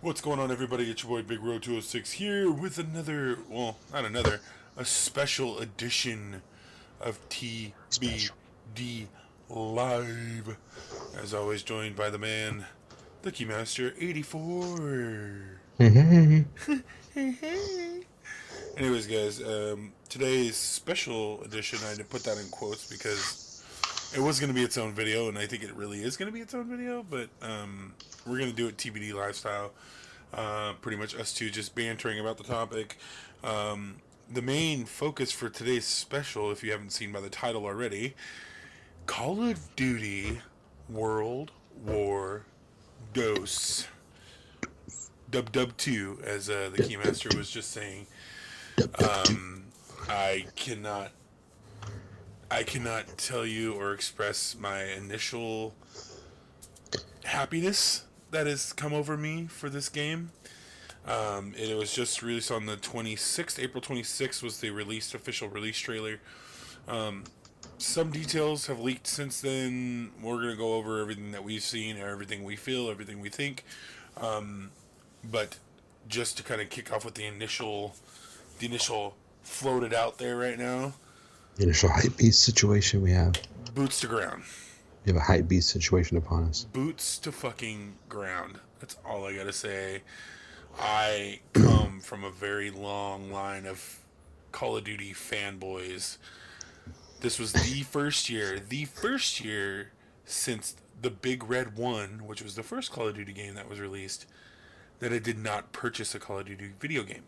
What's going on, everybody? It's your boy Big Road 206 here with another, well, not another, a special edition of TBD Live. As always, joined by the man, the Keymaster 84. Hey. Anyways, guys, today's special edition, I had to put that in quotes because it was going to be its own video, and I think it really is going to be its own video, but we're going to do it TBD lifestyle. Pretty much us two just bantering about the topic. The main focus for today's special, if you haven't seen by the title already, Call of Duty World War Dose. WW2, as the Keymaster was just saying. I cannot tell you or express my initial happiness that has come over me for this game. It was just released on the 26th. April 26th was the official release trailer. Some details have leaked since then. We're going to go over everything that we've seen, everything we feel, everything we think. But just to kind of kick off with the initial floated out there right now. The initial hype beast situation we have. Boots to ground. We have a hype beast situation upon us. Boots to fucking ground. That's all I gotta say. I come from a very long line of Call of Duty fanboys. This was the first year since the Big Red 1, which was the first Call of Duty game that was released, that I did not purchase a Call of Duty video game.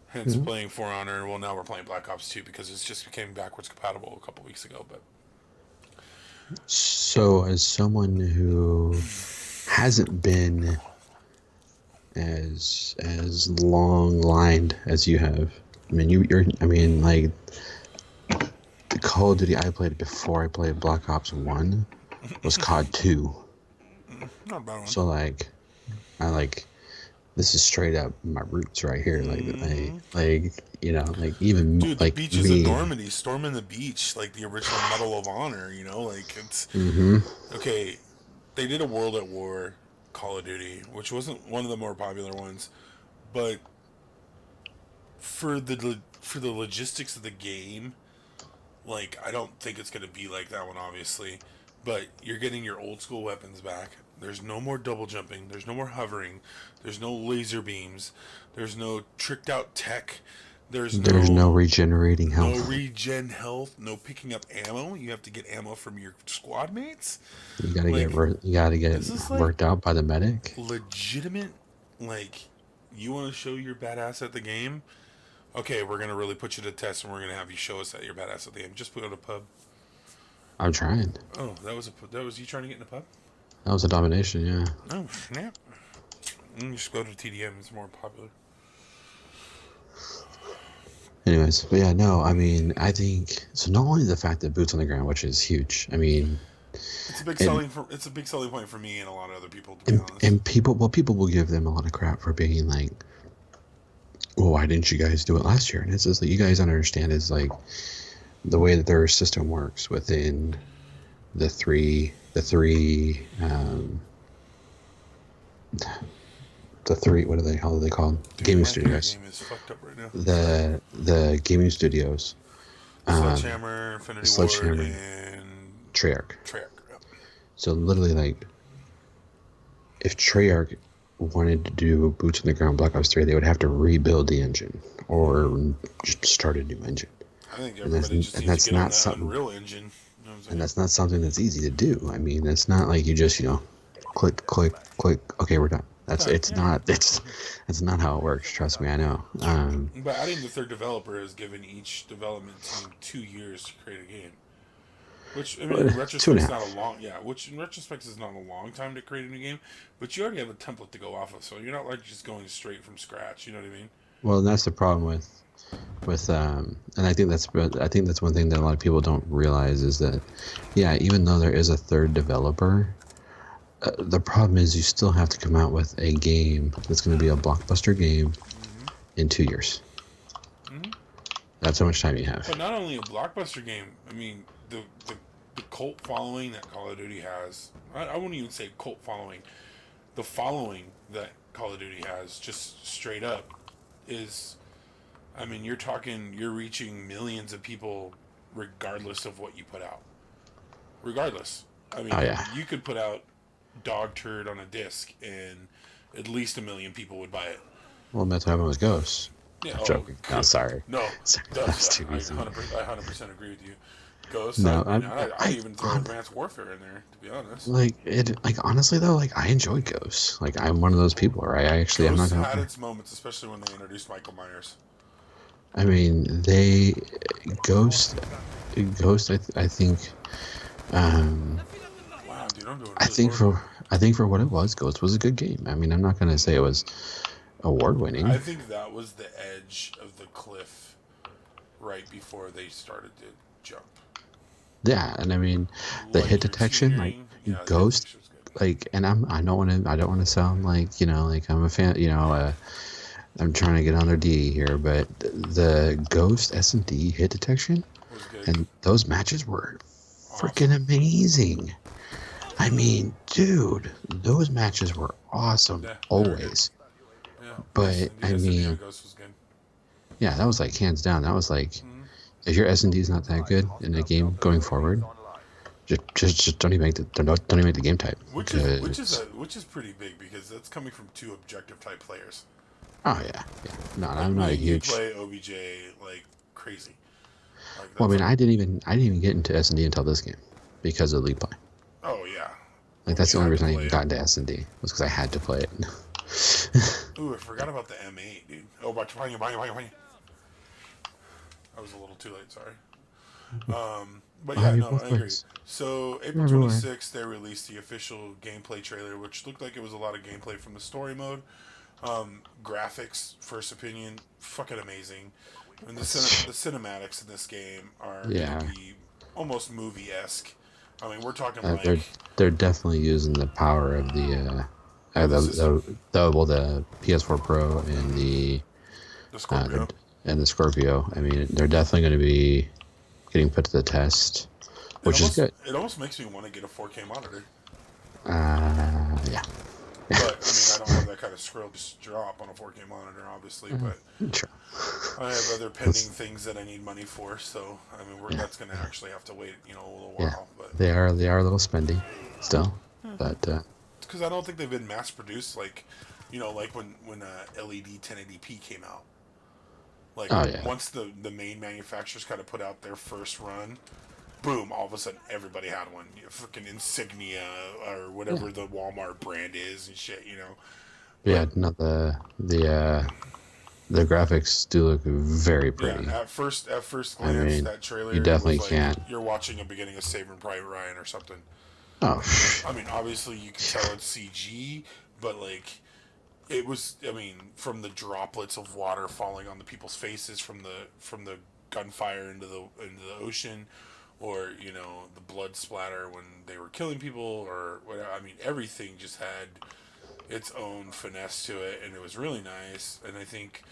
Hence playing For Honor. Well, now we're playing Black Ops 2 because it just became backwards compatible a couple weeks ago. But so, as someone who hasn't been as long lined as you have, I mean, like the Call of Duty I played before I played Black Ops 1 was COD 2. Not a bad one. So this is straight up my roots right here. Even dude, like the beaches me. of Normandy, storming the beach, like the original Medal of Honor. It's okay. They did a World at War Call of Duty, which wasn't one of the more popular ones, but for the logistics of the game, like I don't think it's gonna be like that one, obviously. But you're getting your old school weapons back. There's no more double jumping. There's no more hovering. There's no laser beams. There's no tricked out tech. There's no regenerating health. No regen health. No picking up ammo. You have to get ammo from your squad mates. You gotta get worked out by the medic. Legitimate. You want to show you're badass at the game? Okay, we're gonna really put you to the test, and we're gonna have you show us that you're badass at the game. Just put on a pub. I'm trying. Oh, that was you trying to get in a pub? That was a domination, yeah. Oh, snap. You just go to TDM, it's more popular. Anyways, but yeah, no, I mean, I think, so not only the fact that boots on the ground, which is huge, I mean... It's a big selling point for me and a lot of other people, to be honest. And people will give them a lot of crap for being like, well, why didn't you guys do it last year? And it's just like, you guys don't understand is like, the way that their system works within the three what are they called? Dude, gaming studios. Game is fucked up right now. The gaming studios. Sledgehammer, Infinity Ward, and Treyarch. Yep. So literally, like, if Treyarch wanted to do boots on the ground Black Ops 3, they would have to rebuild the engine or just start a new engine. I think everybody just needs to get on that Unreal Engine. You know what I'm saying? And that's not something that's easy to do. I mean, it's not like you just, click, okay, we're done. It's not how it works. Trust me, I know. But adding the third developer has given each development team 2 years to create a game. Which, I mean, in retrospect is not a long... Yeah, which in retrospect is not a long time to create a new game. But you already have a template to go off of, so you're not like just going straight from scratch. You know what I mean? Well, that's the problem with and I think that's one thing that a lot of people don't realize is that, yeah, even though there is a third developer, the problem is you still have to come out with a game that's going to be a blockbuster game in 2 years. That's how much time you have. But not only a blockbuster game. I mean, the cult following that Call of Duty has. I wouldn't even say cult following. The following that Call of Duty has, just straight up, is, I mean, you're reaching millions of people regardless of what you put out. Regardless. I Oh mean, yeah. you could put out dog turd on a disc and at least a million people would buy it. Well, Metro was Ghost. Yeah. I'm Oh, joking. No, sorry. no. Sorry, that's too I easy. 100% agree with you. Ghosts. I No, mean, I'd even throw Advanced Warfare in there, to be honest. like honestly though, like I enjoy Ghosts. Like I'm one of those people, right? I'm not Ghosts gonna had lie. its moments, especially when they introduced Michael Myers. I mean, Ghost, I think, um, Wow, dude, I'm doing I really think horribly. for I think for what it was, Ghost was a good game. I mean, I'm not gonna say it was award I winning. think that was the edge of the cliff right before they started to jump. Yeah, and I mean, the Like hit your detection, like teetering. Yeah, the hit Ghost, detection was good. like, and I don't want to sound like like I'm a fan, I'm trying to get on their D here, but the Ghost S&D hit detection Was good. and those matches were freaking Awesome. amazing. I mean, dude, those matches were awesome Yeah, they were good. always. Yeah, But S&D, I S&D on mean, Ghost was good. yeah, that was like hands down. That was like, Mm-hmm. if your S&D is not that good in the game going forward, just don't even make don't even make the game type because Which is pretty big because that's coming from two objective type players. oh yeah. No, Like I'm not me a and you huge. play OBJ like crazy. Like Well, I that's mean, a I didn't even get into S&D until this game because of League Play. oh yeah. Like Well, that's you the only had to reason I play even it. got into S&D was because I had to play it. Ooh, I forgot about the M8, dude. Oh, but that was a little too late. Sorry. But I'll yeah, have you no, both I agree. ways. So You're April everywhere. 26th, they released the official gameplay trailer, which looked like it was a lot of gameplay from the story mode. Graphics, first opinion, fucking amazing. And the cinematics in this game are gonna Yeah, be almost movie esque. I mean, we're talking they're like they're definitely using the power of the system, the PS4 Pro and the uh, Scorpio. the Scorpio. I mean, they're definitely going to be getting put to the test, which is good. It almost makes me want to get a 4K monitor. Yeah, But I mean, I don't have that kind of scroll just drop on a 4K monitor, obviously. But sure. I have other pending That's, things that I need money for. So I mean, yeah, that's going to actually have to wait, a little yeah. while. But They are a little spendy still, but because I don't think they've been mass produced like, like when LED 1080p came out. Like oh yeah, once the main manufacturers kind of put out their first run, boom! All of a sudden, everybody had one. Freaking Insignia or yeah, whatever the Walmart brand is and shit. yeah. But Not the graphics do look very yeah, pretty. at first I glance, mean, that you trailer, it was definitely like can't. you're watching a beginning of Saving Private Ryan or something. Oh, I mean, obviously you can tell it's CG, but like it was. I mean, from the droplets of water falling on the people's faces from the gunfire into the ocean, or the blood splatter when they were killing people, or whatever. I mean, everything just had its own finesse to it, and it was really nice. And I think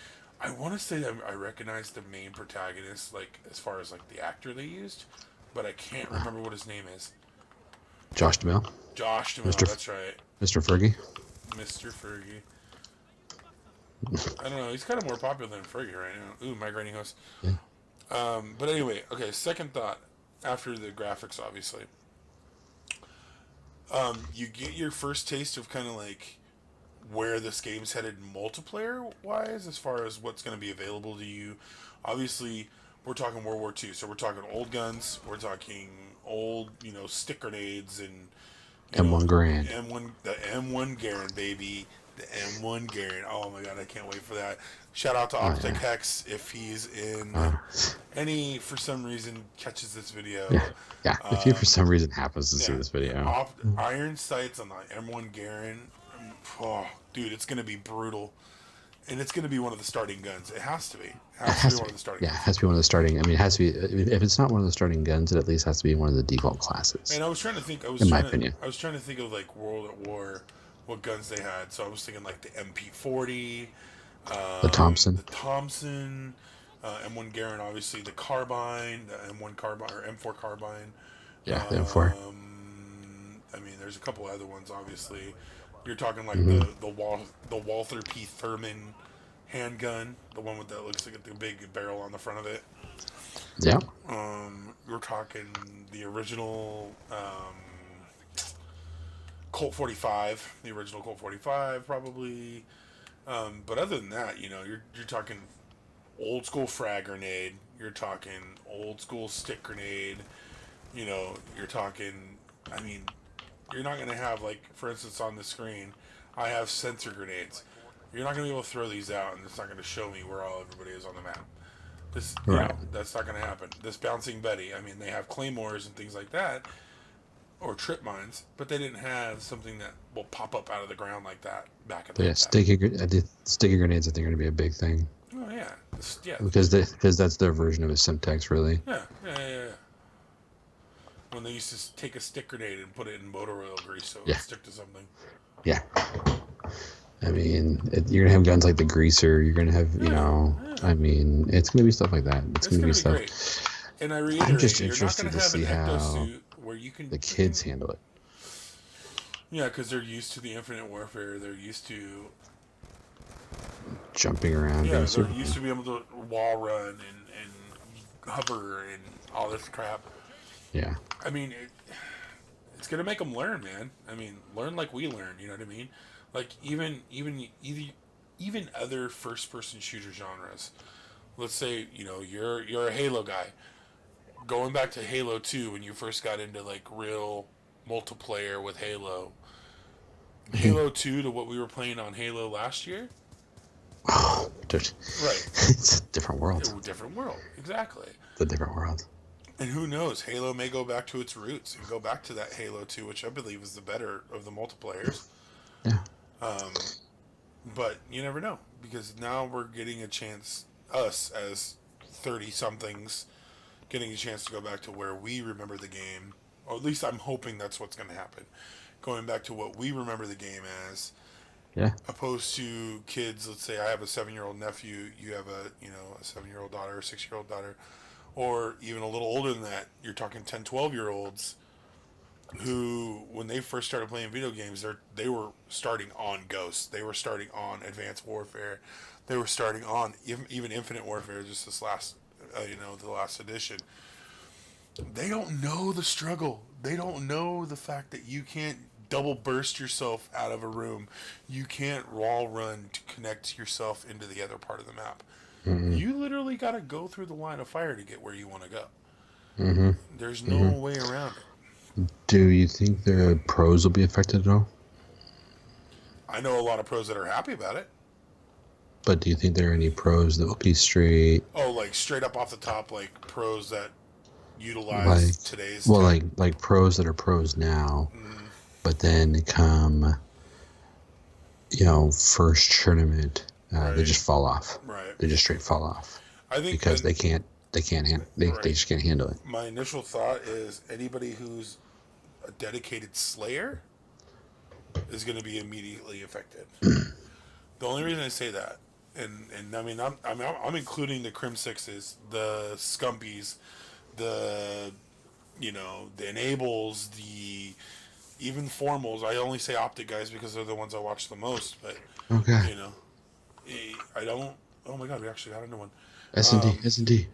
I want to say I recognized the main protagonist, like as far as like the actor they used, but I can't remember what his name is. Josh Duhamel, Josh Duhamel, Mr. that's right, Mr. Fergie. Mr. Fergie. I don't know, he's kind of more popular than Fergie right now. Ooh, migraine host. Yeah. But anyway, okay. Second thought, after the graphics, obviously, you get your first taste of kind of like where this game's headed multiplayer wise, as far as what's going to be available to you. Obviously, we're talking World War II, so we're talking old guns, we're talking old, stick grenades, and M1 Grand. the M1 Garand, baby, the M1 Garand. Oh my god, I can't wait for that. Shout out to Oh Optic yeah. Hex if he's in Uh, any for some reason catches this yeah. video. Yeah. If you for some reason happens to see Yeah, this video, iron sights on the M1 Garand. Oh, dude, it's gonna be brutal, and it's gonna be one of the starting guns. It has to be. It it has to be has to one be. of the starting Yeah, it guns. has to be one of the starting. I mean, it has to be. If it's not one of the starting guns, it at least has to be one of the default classes, And I was trying to think. in my opinion. I was trying to think of like World at War, what guns they had. So I was thinking like the MP40, The Thompson. the Thompson, M1 Garand, obviously the carbine, the M1 carbine or M4 carbine. Yeah, the M4. I mean, there's a couple other ones, obviously. You're talking like Mm-hmm. the Walther P. Thurman handgun, the one with that looks like the big barrel on the front of it. Yeah. We're talking the original Colt 45, the original Colt 45, probably. But other than that, you're talking old school frag grenade. You're talking old school stick grenade. You're talking. I mean, you're not going to have, like, for instance, on the screen, I have sensor grenades. You're not going to be able to throw these out, and it's not going to show me where everybody is on the map. Right. That's not going to happen. This bouncing Betty, I mean, they have claymores and things like that, or trip mines, but they didn't have something that will pop up out of the ground like that back in the But yeah, sticky grenades. I think are going to be a big thing. Oh yeah, yeah, Because that's their version of a Simtex, really. yeah. When they used to take a stick grenade and put it in motor oil grease so it Yeah. would stick to something. Yeah. I mean, you're going to have guns like the Greaser. You're going to have, I mean, it's going to be stuff like that. It's going to be stuff. Great. And I reiterate, I'm just you're not interested going to have an see how ectosuit where you can the kids handle it. Yeah, because they're used to the infinite warfare. They're used to Jumping around. they're used to be able to wall run and hover and all this crap. Yeah. I mean, it's gonna make them learn, man. I mean, learn like we learn. You know what I mean? Like even other first person shooter genres. Let's say you're a Halo guy. Going back to Halo 2 when you first got into like real multiplayer with Halo. Halo 2 to what we were playing on Halo last year. Oh, dude. Right. It's a different world. Different world, exactly. It's a different world. And who knows? Halo may go back to its roots and go back to that Halo 2, which I believe is the better of the multiplayers. Yeah. But you never know, because now we're getting a chance, us as 30-somethings, getting a chance to go back to where we remember the game. Or at least I'm hoping that's what's going to happen. Going back to what we remember the game as. Yeah. Opposed to kids, let's say I have a 7-year-old nephew, you have a 7-year-old daughter, a 6-year-old daughter, or even a little older than that, you're talking 10, 12-year-olds who, when they first started playing video games, they were starting on Ghost. They were starting on Advanced Warfare. They were starting on even Infinite Warfare, just this last, the last edition. They don't know the struggle. They don't know the fact that you can't double burst yourself out of a room. You can't wall run to connect yourself into the other part of the map. Mm-hmm. You literally got to go through the line of fire to get where you want to go. Mm-hmm. There's no way around it. Do you think the pros will be affected at all? I know a lot of pros that are happy about it. But do you think there are any pros that will be straight? Oh, like straight up off the top, like pros that utilize today's... Well, like pros that are pros now, but then come, first tournament, they just fall off. Right. They just straight fall off. I think because they just can't handle it. My initial thought is anybody who's a dedicated slayer is going to be immediately affected. The only reason I say that, and I mean I'm including the Crim Sixes, the Scumpies, the enables, the even formals. I only say optic guys because they're the ones I watch the most. But okay, I don't. Oh my god, we actually got into one. S&D.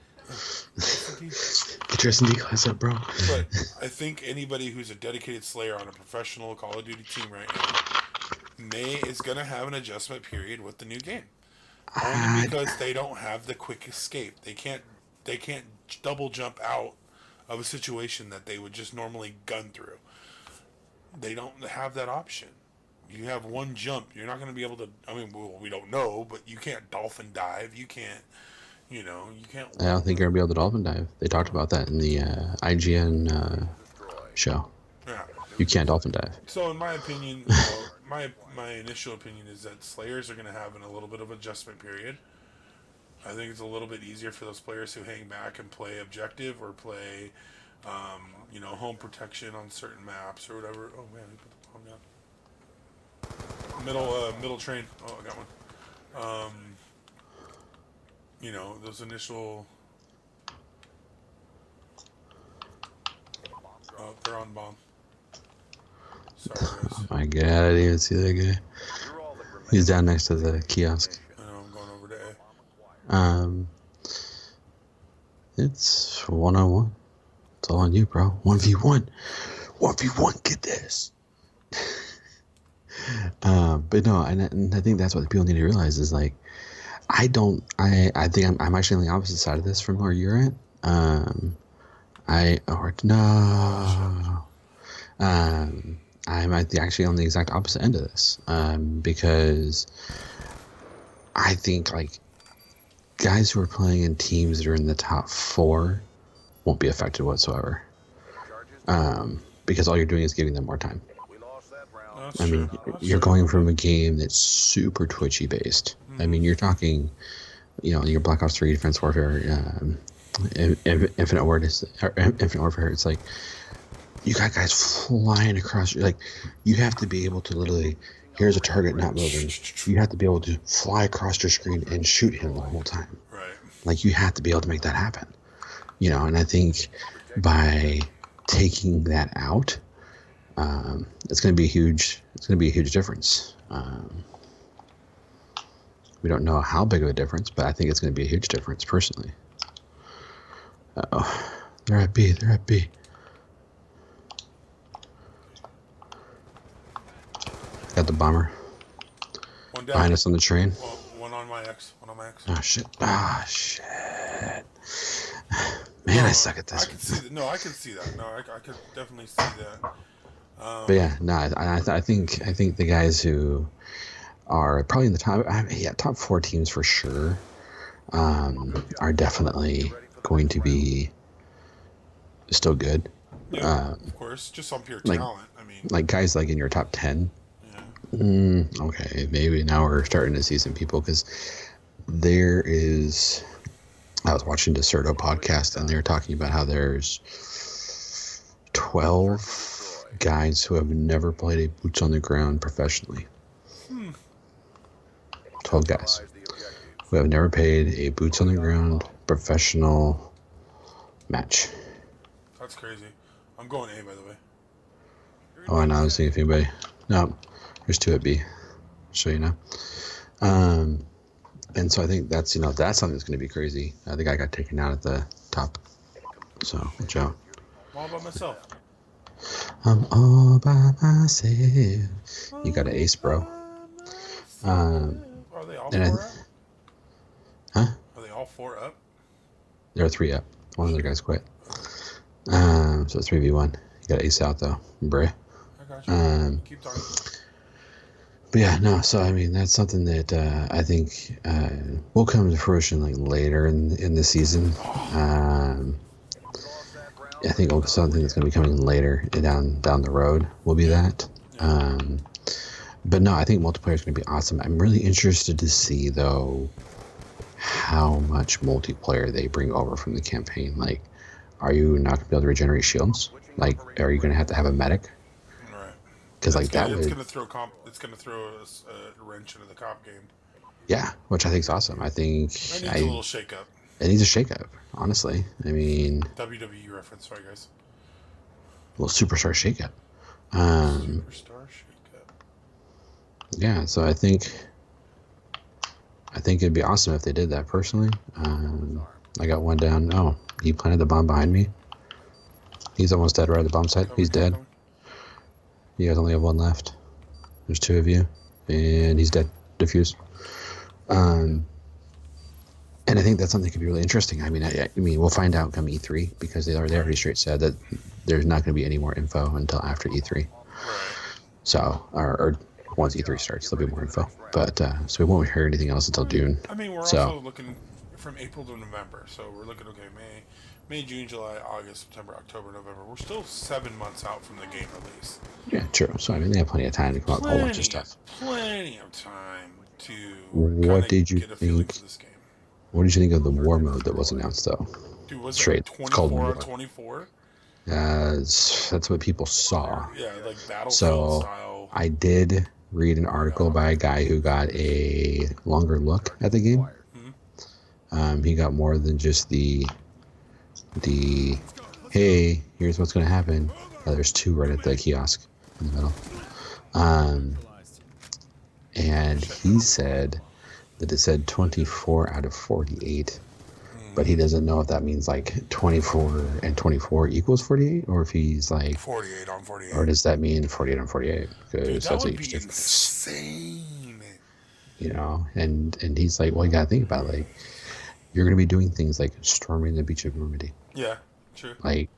Get your S&D class up, bro. But I think anybody who's a dedicated slayer on a professional Call of Duty team right now is going to have an adjustment period with the new game. Only because they don't have the quick escape. They can't double jump out of a situation that they would just normally gun through. They don't have that option. You have one jump. You're not going to be able to... I mean, we don't know, but you can't dolphin dive. You can't... you can't... I don't think you're going to be able to dolphin dive. They talked about that in the IGN show. Yeah. You can't dolphin dive. So in my opinion, my initial opinion is that Slayers are going to have a little bit of adjustment period. I think it's a little bit easier for those players who hang back and play objective or play, home protection on certain maps or whatever. Oh man, I put the bomb down. Middle train. Oh, I got one. Those initial. Oh, they're on bomb. Sorry, Oh guys. my god, I didn't even see that guy. He's down next to the kiosk. I know I'm going over to A. It's 1-on-1. It's all on you, bro. 1v1. 1v1, get this. But no, and I think that's what people need to realize is like, I think I'm actually on the opposite side of this from where you're at. I'm actually on the exact opposite end of this. Because I think like guys who are playing in teams that are in the top 4 won't be affected whatsoever. Because all you're doing is giving them more time. That's I mean, true. That's you're true. going from a game that's super twitchy based. I mean, you're talking, your Black Ops 3 Defense Warfare, Infinite Warfare. It's like you got guys flying across. Like, you have to be able to literally. Here's a target not moving. You have to be able to fly across your screen and shoot him the whole time. Right. Like, you have to be able to make that happen. And I think by taking that out, it's going to be huge. It's going to be a huge difference. We don't know how big of a difference, but I think it's going to be a huge difference personally. Uh-oh. They're at B. Got the bomber. One down. Behind us on the train. One on my X. Oh, shit. Man, No, I suck at this. I can see that. No, I can see that. No, I could definitely see that. But yeah, no, I think the guys who are probably in the top 4 teams for sure, are definitely going to be still good. Yeah, of course, just on pure talent. I mean, like guys like in your top 10. Yeah. Okay, maybe now we're starting to see some people because there is. I was watching the Certo podcast and they were talking about how there's 12 guys who have never played a boots on the ground professionally. 12 guys who have never played a boots on the ground professional match. That's crazy. I'm going A, by the way. Oh, and I was seeing if anybody. No, there's 2 at B. I'll show you now. And so I think that's that's something that's going to be crazy. I think I got taken out at the top. So watch out. I'm all by myself. I'm all by myself. You got an ace, bro. Are they all 4 up? Huh? Are they all 4 up? There are 3 up. One of the guys quit. So it's 3v1. You got ace out though, bruh. I got you. Keep talking. But yeah, no. So I mean, that's something that I think will come to fruition like later in the season. I think something that's going to be coming later down the road will be that. But no, I think multiplayer is going to be awesome. I'm really interested to see though how much multiplayer they bring over from the campaign. Like, are you not going to be able to regenerate shields? Like, are you going to have a medic? Right. Because like that it's would. Gonna throw a wrench into the comp game. Yeah, which I think is awesome. I think It needs a little shake-up. It needs a shake-up, honestly. I mean, WWE reference, sorry guys. A little superstar shake-up. Superstar shake-up. Yeah, so I think it'd be awesome if they did that. Personally, I got one down. Oh, he planted the bomb behind me. He's almost dead right at the bomb site. He's dead. You guys only have 1 left. There's 2 of you, and he's dead. Diffused. And I think that's something that could be really interesting. I mean, we'll find out come E3 because they already straight said that there's not going to be any more info until after E3. Right. So, or once E3 starts, there'll be more info. But so we won't hear anything else until June. I mean, we're also looking from April to November. So we're looking May, June, July, August, September, October, November. We're still 7 months out from the game release. Yeah, true. So I mean, they have plenty of time to come up with a whole bunch of stuff. Plenty of time to. What did you get a feeling think? for this game. What did you think of the war mode that was announced, though? Dude, was Straight. it 24 on 24? That's what people saw. Yeah, like Battlefield So style. I did read an article by a guy who got a longer look at the game. He got more than just the hey, here's what's going to happen. There's 2 right at the kiosk. in the middle. And he said that it said 24 out of 48, but he doesn't know if that means like 24 and 24 equals 48, or if he's like 48 on 48. or does that mean 48 on 48? Dude, Because that that's a would huge be difference. insane. You know, and he's like, well, you gotta think about it. Like, you're gonna be doing things like storming the beach of Normandy. Yeah, true. Like,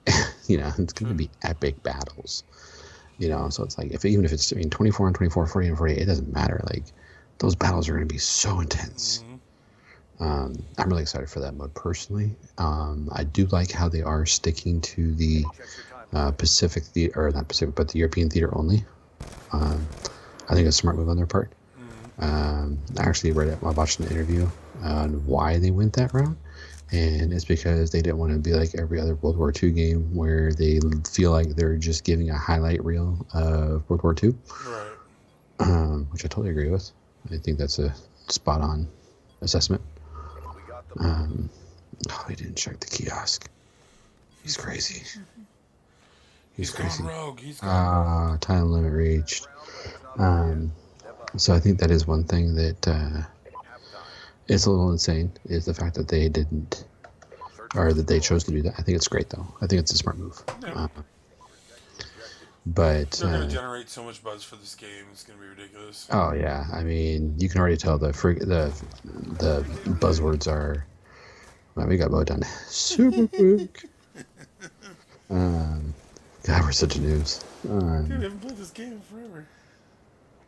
you know, it's gonna be epic battles. You know, so it's like even if it's 24 and 24, 40 and 48, it doesn't matter. Like, those battles are gonna be so intense. I'm really excited for that mode personally. I do like how they are sticking to the Pacific theater, or not Pacific, but the European theater only. I think it's a smart move on their part. I actually I watched an interview on why they went that route, and it's because they didn't want to be like every other World War II game where they feel like they're just giving a highlight reel of World War II, Right. which I totally agree with. I think that's a spot on assessment. He didn't check the kiosk. He's crazy. He's crazy. Gone rogue. He's gone rogue. Time limit reached. So I think that is one thing that is a little insane, is the fact that they didn't, or that they chose to do that. I think it's great, though. I think it's a smart move. Yeah. But they're going to generate so much buzz for this game. It's going to be ridiculous. Oh yeah, I mean, you can already tell the buzzwords are. Well, we got both done super quick. God, we're such a noobs. Dude, I haven't played this game in forever.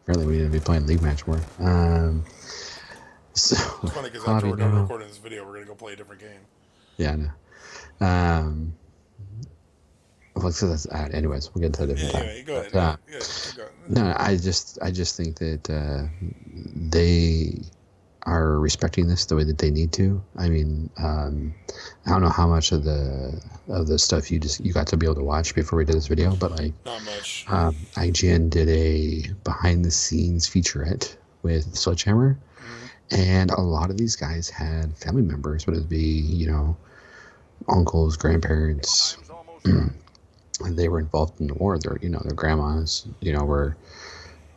Apparently, we need to be playing League Match more. So it's funny because after we're done recording this video, we're going to go play a different game. Yeah, I know. Well, so that's anyways. We'll get into a different time. Anyway, go ahead. No, I just think that they are respecting this the way that they need to. I mean, I don't know how much of the stuff you got to be able to watch before we did this video, but like not much. IGN did a behind the scenes featurette with Sledgehammer, and a lot of these guys had family members, whether it be uncles, grandparents. They were involved in the war. Their grandmas, were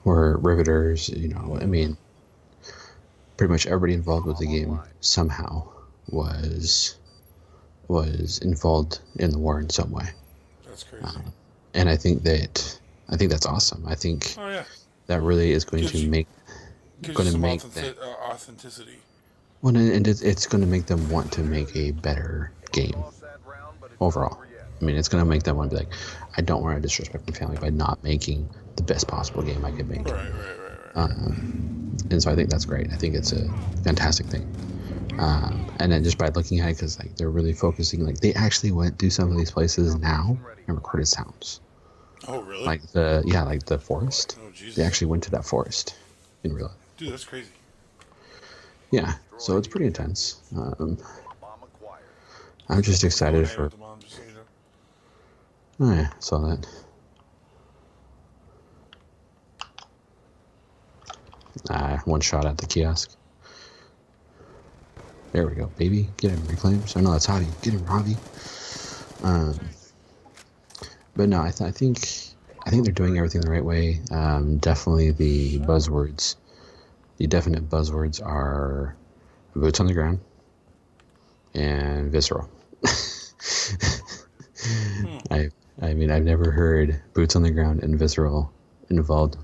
riveters. I mean, pretty much everybody involved with the game somehow was involved in the war in some way. That's crazy. And I think that's awesome. I think that really is going to make authenticity. Well, and it's going to make them want to make a better game overall. I mean, it's going to make them want to be like, I don't want to disrespect my family by not making the best possible game I could make. Right. And so I think that's great. I think it's a fantastic thing. And then just by looking at it, because like they're really focusing, like they actually went to some of these places now and recorded sounds. Oh, really? Like the forest. Oh, Jesus. They actually went to that forest in real life. Dude, that's crazy. Yeah, so it's pretty intense. I'm just excited for. Oh yeah, saw that. One shot at the kiosk. There we go, baby. Get him, Reclaims. Oh no, that's Javi. Get him, Javi. But no, I think they're doing everything the right way. Definitely the buzzwords. The definite buzzwords are boots on the ground and visceral. I mean, I've never heard boots on the ground and visceral involved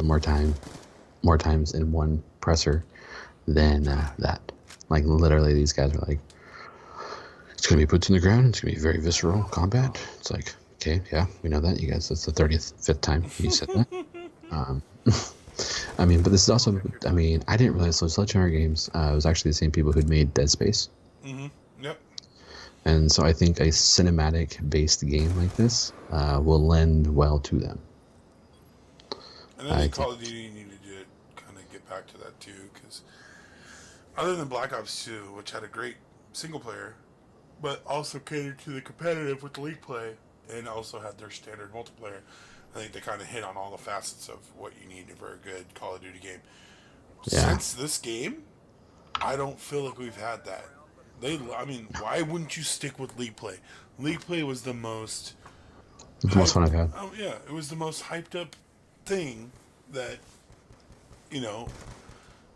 more times in one presser than that. Like literally, these guys are like, it's gonna be boots on the ground. It's gonna be very visceral combat. It's like, okay, yeah, we know that. You guys, that's the 35th time you said that. I mean, but this is also, I mean, I didn't realize those Sledgehammer games was actually the same people who'd made Dead Space. Yep. And so I think a cinematic-based game like this will lend well to them. And then Call of Duty needed to kind of get back to that too, because other than Black Ops 2, which had a great single player, but also catered to the competitive with the league play, and also had their standard multiplayer, I think they kind of hit on all the facets of what you need for a good Call of Duty game. Yeah. Since this game, I don't feel like we've had that. I mean, why wouldn't you stick with league play? League play was the most It's the most fun I've had. Oh yeah, it was the most hyped up thing that you know.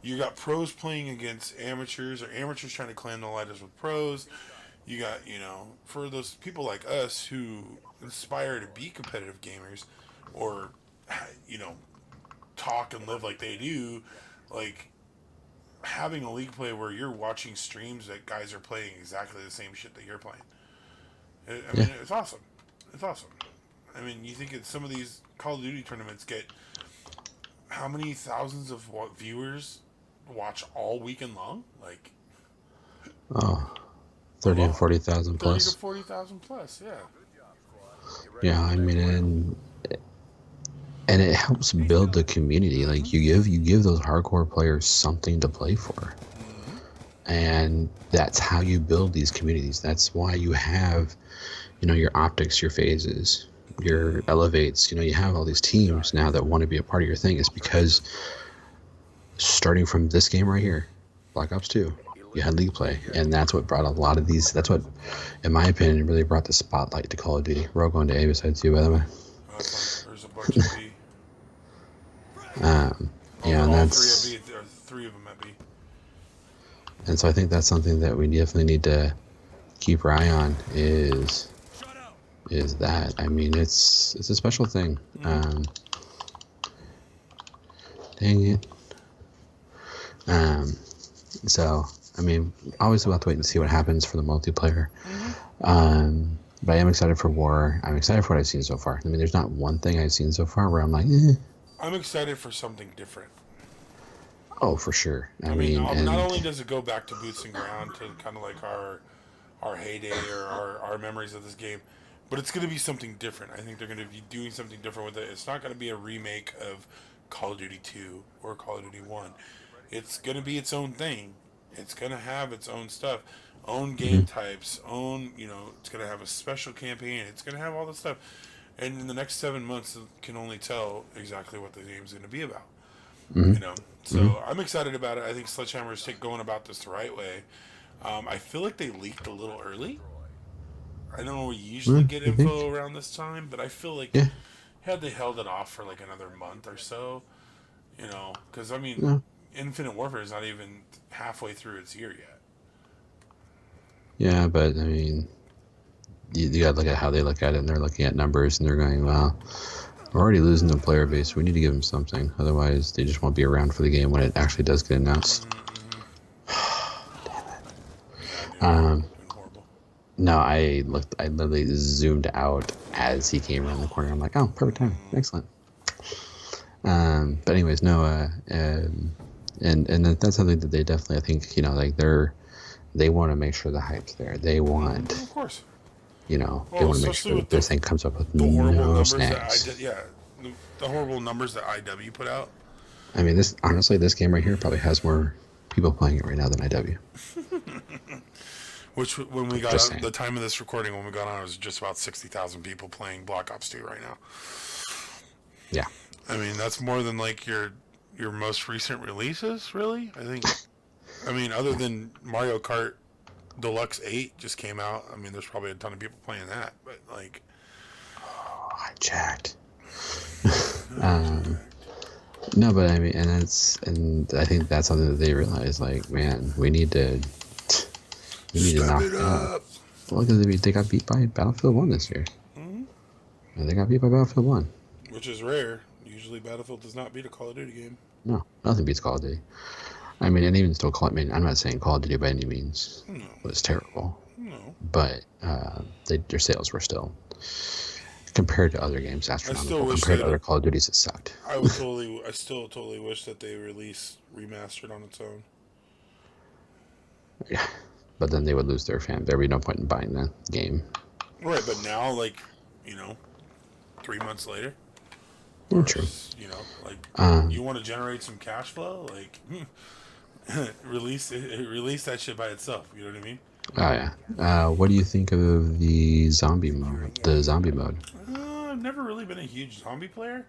You got pros playing against amateurs, or amateurs trying to climb the ladders with pros. You got, for those people like us who aspire to be competitive gamers, or you know, talk and live like they do, like having a league play where you're watching streams that guys are playing exactly the same shit that you're playing. I Yeah. mean, it's awesome. It's awesome. I mean, you think some of these Call of Duty tournaments get how many thousands of viewers watch all weekend long? Like, Oh, 30 and 40,000 30 to plus. 40,000 plus, yeah. Yeah, I mean, and it helps build the community. Like you give those hardcore players something to play for, and that's how you build these communities. That's why you have, your optics, your phases, your elevates. You have all these teams now that want to be a part of your thing. Is because starting from this game right here, Black Ops 2, you had league play, and that's what brought a lot of these. That's what, in my opinion, really brought the spotlight to Call of Duty. We're all going to A besides you, by the way. There's a bunch of B. Yeah, and all that's three at B, or three of them at B. and so I think that's something that we definitely need to keep our eye on. Is that, I mean, it's a special thing. Dang it. So I mean, obviously we'll have to wait and see what happens for the multiplayer. But I am excited for War. I'm excited for what I've seen so far. I mean, there's not one thing I've seen so far where I'm like, I'm excited for something different. Oh, for sure. I mean, and not only does it go back to boots and ground, to kind of like our heyday, or our memories of this game, but it's going to be something different. I think they're going to be doing something different with it. It's not going to be a remake of Call of Duty 2 or Call of Duty 1. It's going to be its own thing. It's going to have its own stuff, own game types, it's going to have a special campaign. It's going to have all this stuff. And in the next 7 months, it can only tell exactly what the game's going to be about. So I'm excited about it. I think Sledgehammer is going about this the right way. I feel like they leaked a little early. I know we usually get info around this time, but I feel like had they held it off for like another month or so, because I mean, Infinite Warfare is not even halfway through its year yet. Yeah, but I mean, you got to look at how they look at it, and they're looking at numbers, and they're going, well, we're already losing the player base. We need to give them something. Otherwise, they just won't be around for the game when it actually does get announced. Damn it. No, I literally zoomed out as he came around the corner. I'm like, oh, perfect time. Excellent. But anyways, no, and that's something that they definitely, I think, like they want to make sure the hype's there. They want, of course, they want to make sure that this thing comes up with the horrible no numbers snags. the horrible numbers that IW put out. I mean, this game right here probably has more people playing it right now than IW. Which, when we got out, the time of this recording, when we got on, it was just about 60,000 people playing Black Ops 2 right now. Yeah. I mean, that's more than like your most recent releases, really. I think. I mean, other than Mario Kart Deluxe 8 just came out. I mean, there's probably a ton of people playing that, but like. Oh, I checked. No, but I mean, and I think that's something that they realize. Like, man, we need to knock it up. Well, they got beat by Battlefield 1 this year. And they got beat by Battlefield 1. Which is rare. Usually Battlefield does not beat a Call of Duty game. No, nothing beats Call of Duty. I mean, and even still, I'm not saying Call of Duty by any means was terrible. No. But their sales were still, compared to other games, astronomical. Compared to other Call of Duties, it sucked. I still totally wish that they release remastered on its own. Yeah. But then they would lose their fans. There'd be no point in buying the game. Right, but now, 3 months later. True. You want to generate some cash flow? Release that shit by itself. You know what I mean? Oh yeah. What do you think of the zombie mode? I've never really been a huge zombie player,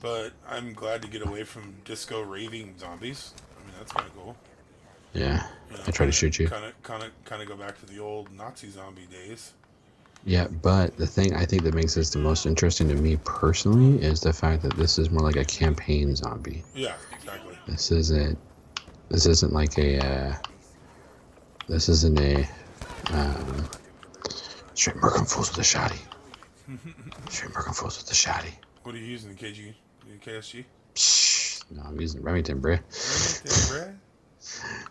but I'm glad to get away from disco raving zombies. I mean, that's kind of cool. Yeah, I try to shoot you. Kind of go back to the old Nazi zombie days. Yeah, but the thing I think that makes this the most interesting to me personally is the fact that this is more like a campaign zombie. Yeah, exactly. This isn't. This isn't like a. This isn't a. Um, straight Merkin fools with a shotty. Straight Merkin fools with a shotty. What are you using? The KG? The KSG? Psh, no, I'm using Remington, bruh. Remington,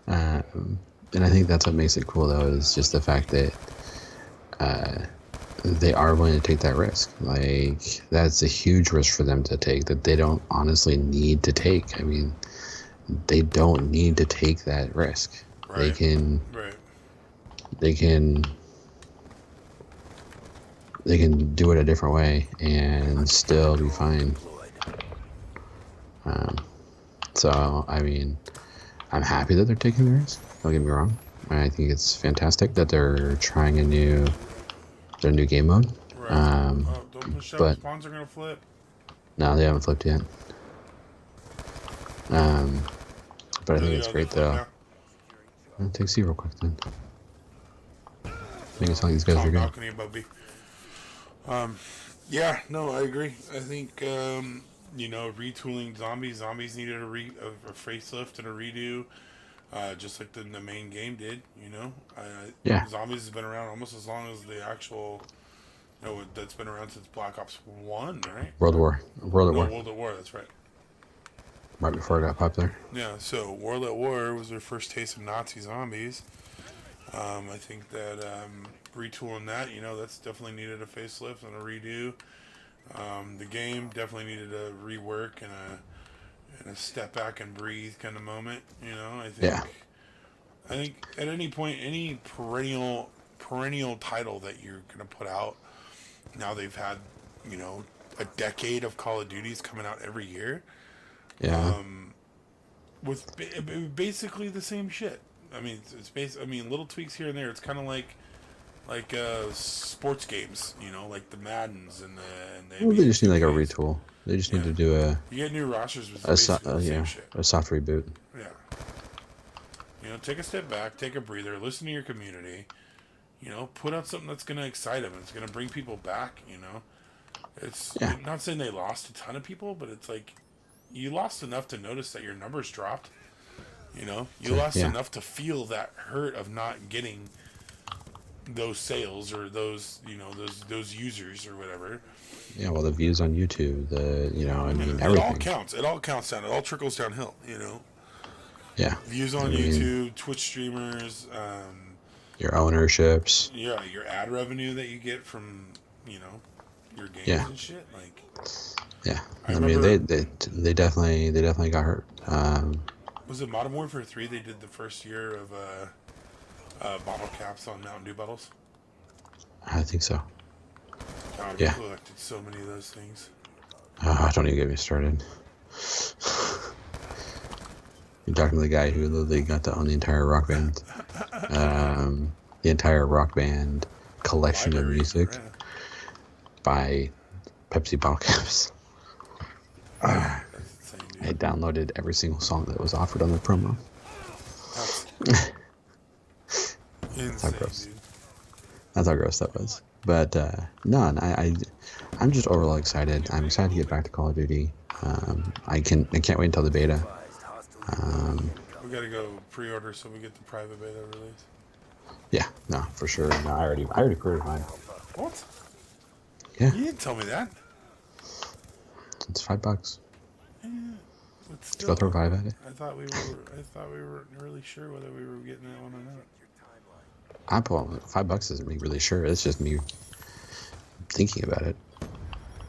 bruh? And I think that's what makes it cool, though, is just the fact that they are willing to take that risk. Like, that's a huge risk for them to take that they don't honestly need to take. I mean, they don't need to take that risk. Right. They can. Right. They can. They can do it a different way and still be fine. So, I mean, I'm happy that they're taking the risk. Don't get me wrong. I think it's fantastic that they're trying their new game mode. Right. Don't push up. But Spawns are gonna flip. no, they haven't flipped yet. But I think it's great though. I'll take C real quick then. Make it sound like these guys are good. Balcony above B. Yeah, no, I agree. I think retooling zombies. Zombies needed a facelift and a redo, just like the main game did. Yeah. Zombies has been around almost as long as the actual. That's been around since Black Ops 1, right? World at War. World at War. That's right. Right before it got popular. Yeah. So World at War was their first taste of Nazi zombies. I think that retooling that, that's definitely needed a facelift and a redo. The game definitely needed a rework and a step back and breathe kind of moment. I think at any point, any perennial title that you're gonna put out, now they've had, a decade of Call of Duties coming out every year. Yeah. With basically the same shit. I mean, little tweaks here and there. It's kind of like sports games, like the Maddens and the. Well, they just need like a retool. They just need to do You get new rosters with a same shit. a soft reboot. Yeah. Take a step back, take a breather, listen to your community. Put out something that's gonna excite them. It's gonna bring people back. It's not saying they lost a ton of people, but it's like you lost enough to notice that your numbers dropped. You lost enough to feel that hurt of not getting those sales or those those users or whatever. Yeah, well, the views on YouTube, everything. It all counts. It all counts down. It all trickles downhill. Yeah. Views on YouTube, Twitch streamers, your ownerships. Yeah, your ad revenue that you get from your games and shit. Like. Yeah, I mean they definitely got hurt. Was it Modern Warfare 3? They did the first year of bottle caps on Mountain Dew bottles. I think so. God, we collected so many of those things. Don't even get me started. You're talking to the guy who literally got to own the entire rock band, the entire rock band collection of music by Pepsi bottle caps. That's insane, dude. I downloaded every single song that was offered on the promo. That's insane, gross. dude. That's how gross that was. But I'm just overall excited. I'm excited to get back to Call of Duty. I can't wait until the beta. We gotta go pre-order so we get the private beta release. Yeah, no, for sure. No, I already pre-ordered mine. What? Yeah. You didn't tell me that. It's $5. Yeah, but still, Go throw 5 at it. I thought we were really sure whether we were getting that one or not. $5 isn't me really sure. It's just me thinking about it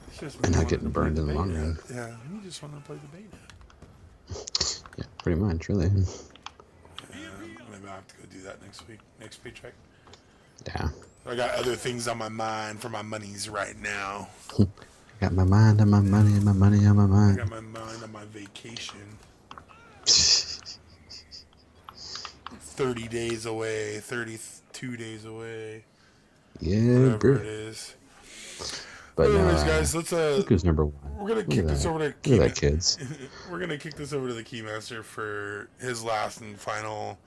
It's just and not getting burned in the long run. Yeah, you just want to play the beta. Yeah, pretty much, really. Maybe I'll have to go do that next week. Next paycheck. Yeah. I got other things on my mind for my monies right now. I got my mind on my money and my money on my I mind. got my mind on my vacation. 30 days away, 32 days away. Yeah, Whatever bro. it is. But anyways, guys, let's look who's number 1. we're gonna kick this over to Look at that, kids. We're gonna kick this over to the Keymaster for his last and final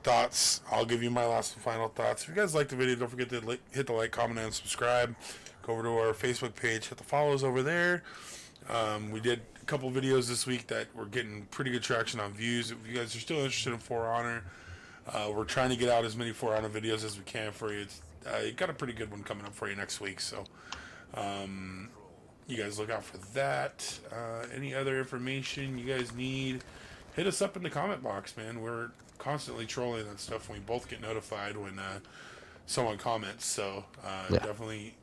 thoughts. I'll give you my last and final thoughts. If you guys like the video, don't forget to hit the like, comment, and subscribe. Go over to our Facebook page, hit the follows over there. We did a couple videos this week that were getting pretty good traction on views. If you guys are still interested in For Honor, we're trying to get out as many For Honor videos as we can for you. You got a pretty good one coming up for you next week, so you guys look out for that. Any other information you guys need, hit us up in the comment box, man. We're constantly trolling that stuff, and we both get notified when someone comments. So definitely,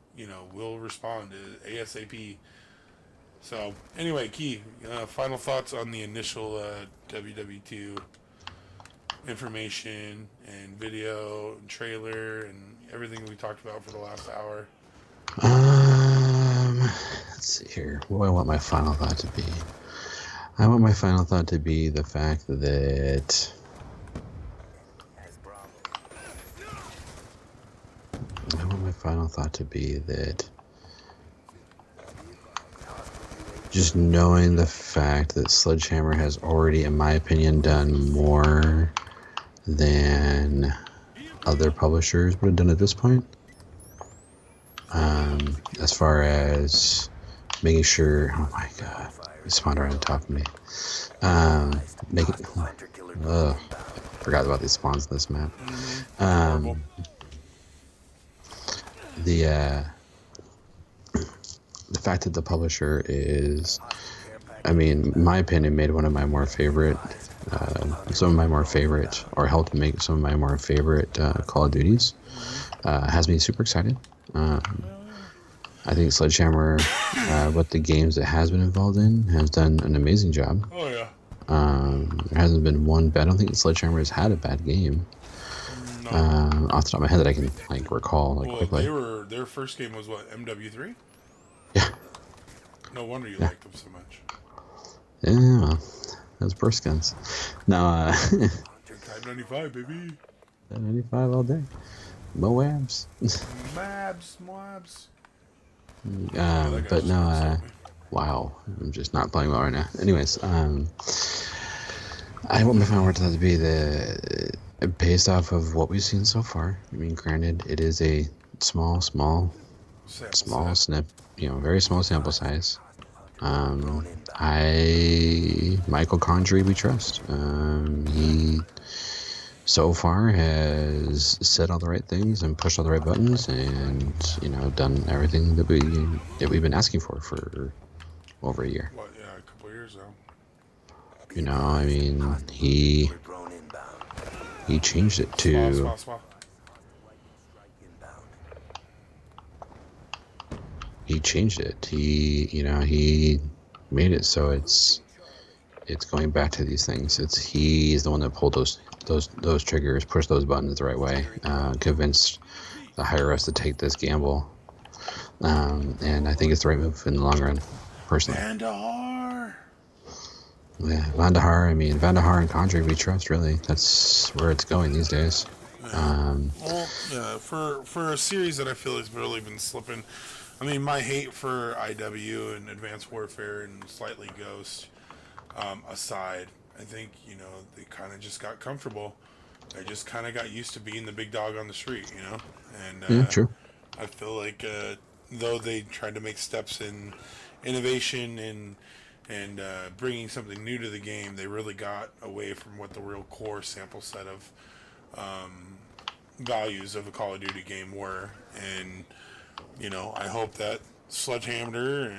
we'll respond to ASAP. So anyway, Key, final thoughts on the initial WW2 information and video and trailer and everything we talked about for the last hour. Let's see here. What do I want my final thought to be? I want my final thought to be the fact that just knowing the fact that Sledgehammer has already, in my opinion, done more than other publishers would have done at this point. As far as making sure, oh my god, it spawned right on top of me. Forgot about these spawns in this map. The fact that the publisher is, I mean, in my opinion, made one of my more favorite, or helped make some of my more favorite Call of Duties, has me super excited. I think Sledgehammer, with the games it has been involved in, has done an amazing job. Oh yeah. There hasn't been one bad. I don't think Sledgehammer has had a bad game. No. Off the top of my head that I can recall quickly. Their first game was what, MW3? Yeah. No wonder you liked them so much. Yeah, well, those burst guns. No, Type 95, baby. 95 all day. Moabs. Moabs. But no, wow, I'm just not playing well right now. Anyways, I want my final word to be based off of what we've seen so far. I mean, granted, it is a small snip, very small sample size. Michael Condrey, we trust. He so far has said all the right things and pushed all the right buttons, and done everything that we've been asking for over a year. What? Yeah, a couple of years now. I mean, he changed it to. He changed it. He made it so it's going back to these things. He's the one that pulled those triggers, pushed those buttons the right way, convinced the higher ups to take this gamble, and I think it's the right move in the long run, personally. Vandahar. Yeah, Vandahar. I mean, Vandahar and Condrey, we trust. Really, that's where it's going these days. For a series that I feel has really been slipping. I mean, my hate for IW and Advanced Warfare and slightly Ghost aside, I think, they kind of just got comfortable. They just kind of got used to being the big dog on the street, And yeah, true. I feel like though they tried to make steps in innovation and bringing something new to the game, they really got away from what the real core sample set of values of a Call of Duty game were. And I hope that Sledgehammer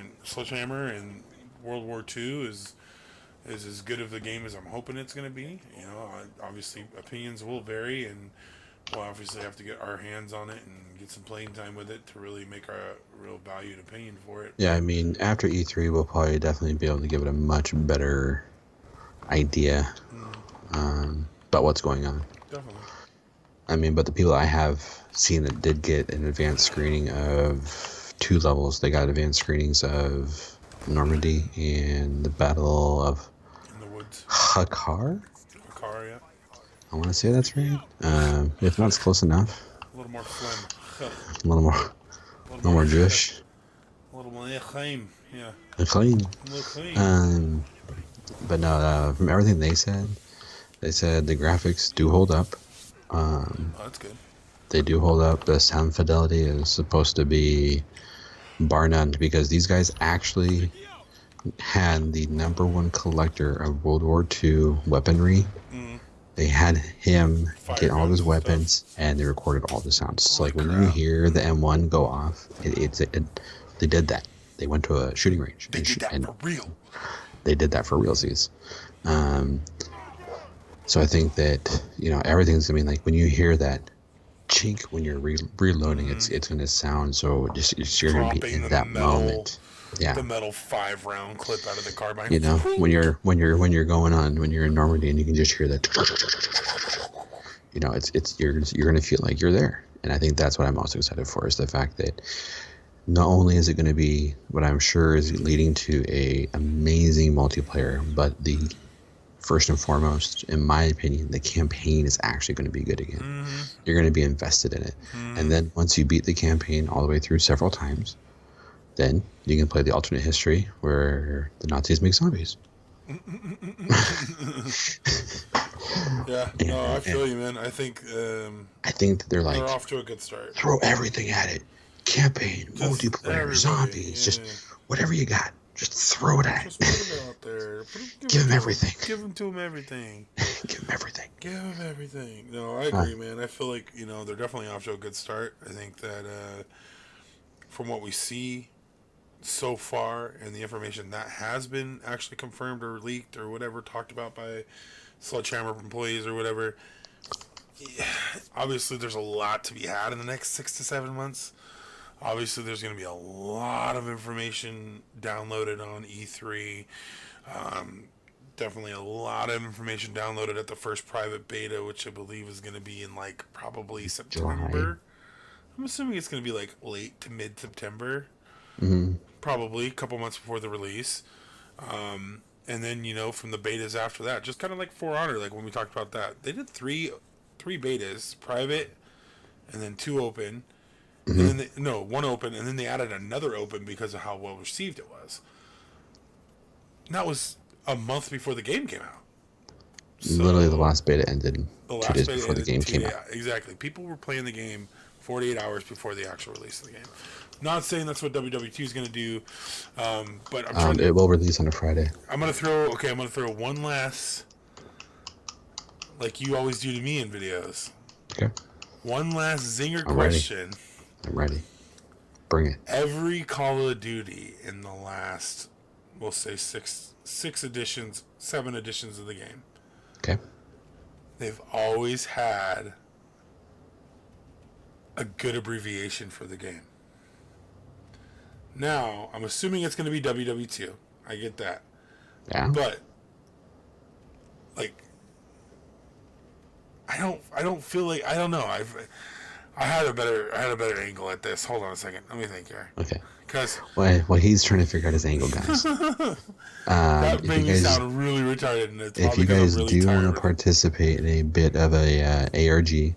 and World War II is as good of a game as I'm hoping it's going to be. Obviously opinions will vary, and we'll obviously have to get our hands on it and get some playing time with it to really make our real valued opinion for it. Yeah, I mean, after E3, we'll probably definitely be able to give it a much better idea about what's going on. Definitely. I mean, but the people I have seen that did get an advanced screening of 2 levels, they got advanced screenings of Normandy and the Battle of in the woods. Hakar, yeah. I want to say that's right. If not, it's close enough. A little more phlegm. A little more Jewish. A little more Echaim, yeah. Echaim. But no, from everything they said the graphics do hold up. Oh, that's good. They do hold up. The sound fidelity is supposed to be bar none, because these guys actually had the #1 collector of World War II weaponry. They had him Fire get all of his guns and stuff. weapons, and they recorded all the sounds. So, Holy like, when you crap. hear the M1 go off, they did that. They went to a shooting range. They did that and for real. They did that for realsies. So I think that, everything's going to be like, when you hear that chink when you're reloading, it's going to sound so you're going to be in that moment. Yeah. The metal 5-round clip out of the carbine. When you're going on, when you're in Normandy and you can just hear that, you're going to feel like you're there. And I think that's what I'm most excited for, is the fact that not only is it going to be what I'm sure is leading to a amazing multiplayer, but the first and foremost, in my opinion, the campaign is actually going to be good again. You're going to be invested in it. And then once you beat the campaign all the way through several times, then you can play the alternate history where the Nazis make zombies. Yeah, no, I feel you, man. I think that they're off to a good start. Throw everything at it. Campaign, multiplayer, zombies, just whatever you got. Just throw it at it. Just put it out there. Give them everything. Give them to them everything. Give them everything. Give them everything. No, I agree, man. I feel like, they're definitely off to a good start. I think that from what we see so far and the information that has been actually confirmed or leaked or whatever, talked about by Sledgehammer employees or whatever, obviously there's a lot to be had in the next 6 to 7 months. Obviously, there's going to be a lot of information downloaded on E3. Definitely a lot of information downloaded at the first private beta, which I believe is going to be in probably September. July. I'm assuming it's going to be late to mid-September. Probably a couple months before the release. And then, from the betas after that, just kind of like For Honor, like when we talked about that. They did three betas, private, and then 2 open. And then one open, and then they added another open because of how well received it was. And that was a month before the game came out. So, literally, the last beta ended 2 days before the game came out. Exactly. People were playing the game 48 hours before the actual release of the game. Not saying that's what WW2 is going to do, but I'm trying it will release on a Friday. I'm going to throw one last, like you always do to me in videos. Okay. One last zinger question. I'm ready. Bring it. Every Call of Duty in the last, we'll say 7 editions of the game. Okay. They've always had a good abbreviation for the game. Now, I'm assuming it's going to be WW2. I get that. Yeah. But, I don't feel like, I don't know. I had a better angle at this. Hold on a second. Let me think here. Okay. Because well, he's trying to figure out his angle, guys. That made me sound really retarded. And it's if you guys do want to participate in a bit of a ARG,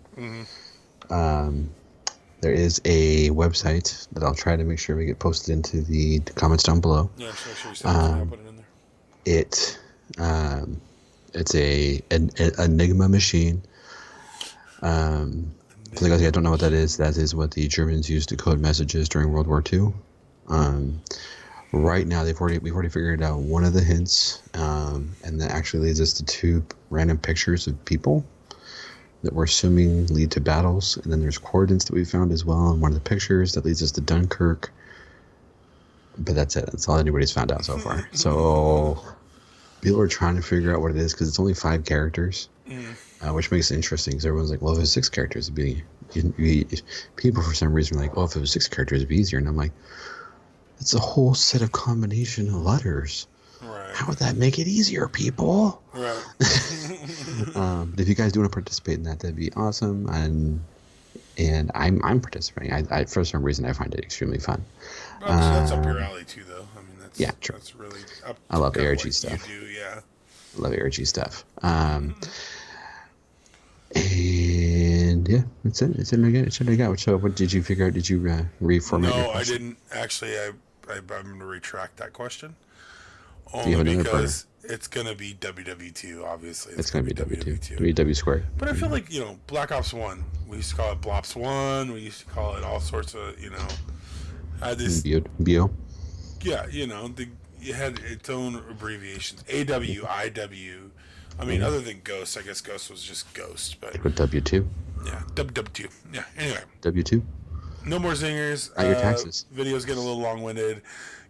there is a website that I'll try to make sure we get posted into the comments down below. Yeah, sure. I'll put it in there. It's an Enigma Machine. For the guys that don't know what that is what the Germans used to code messages during World War II. Right now, we've already figured out one of the hints, and that actually leads us to 2 random pictures of people that we're assuming lead to battles. And then there's coordinates that we found as well in one of the pictures that leads us to Dunkirk. But that's it. That's all anybody's found out so far. So people are trying to figure out what it is because it's only 5 characters. Which makes it interesting because everyone's like, well, if it's 6 characters, it'd be... people, for some reason, are like, well, if it was 6 characters, it'd be easier. And I'm like, it's a whole set of combination of letters. Right. How would that make it easier, people? Right. But if you guys do want to participate in that'd be awesome. And I'm participating. I for some reason, I find it extremely fun. That's up your alley, too, though. I mean, true. That's really up I love to ARG what stuff. You do, yeah. I love ARG stuff. And yeah, that's it. It's what I got. So, what did you figure out? Did you reformat? No, I didn't. Actually, I'm going to retract that question. Do you have Only another burner? because it's gonna be WW2. Obviously, It's gonna be W2. WW2. WW squared. But I feel like Black Ops 1. We used to call it Blops 1. We used to call it all sorts of Had this Bio. yeah it had its own abbreviations. AW, IW. I mean, other than Ghost, I guess Ghost was just Ghost, but With W2. yeah, WW2. Yeah. Anyway, W2. no more zingers. At your taxes. Video's getting a little long-winded.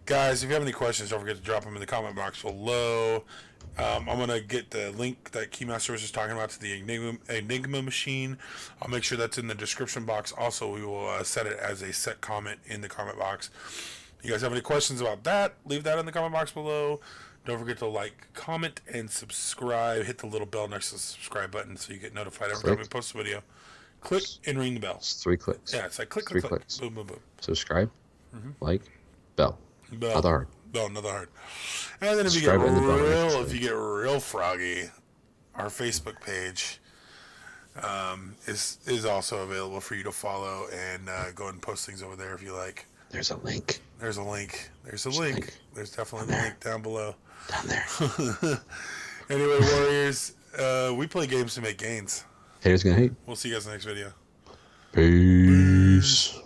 Guys, if you have any questions, don't forget to drop them in the comment box below. I'm going to get the link that Keymaster was just talking about to the Enigma Machine. I'll make sure that's in the description box. Also, we will set it as a set comment in the comment box. You guys have any questions about that, leave that in the comment box below. Don't forget to like, comment, and subscribe. Hit the little bell next to the subscribe button so you get notified every time we post a video. Click and ring the bell. It's 3 clicks. Yeah, it's like click, 3 click, clicks. boom, boom, boom. Subscribe, like, bell. Bell. Another heart. Bell, another heart. And then if you get real froggy, our Facebook page is also available for you to follow and go and post things over there if you like. There's a link. There's a link. There's definitely a link down below. Down there. Anyway, Warriors, we play games to make gains. Haters gonna hate. We'll see you guys in the next video. Peace.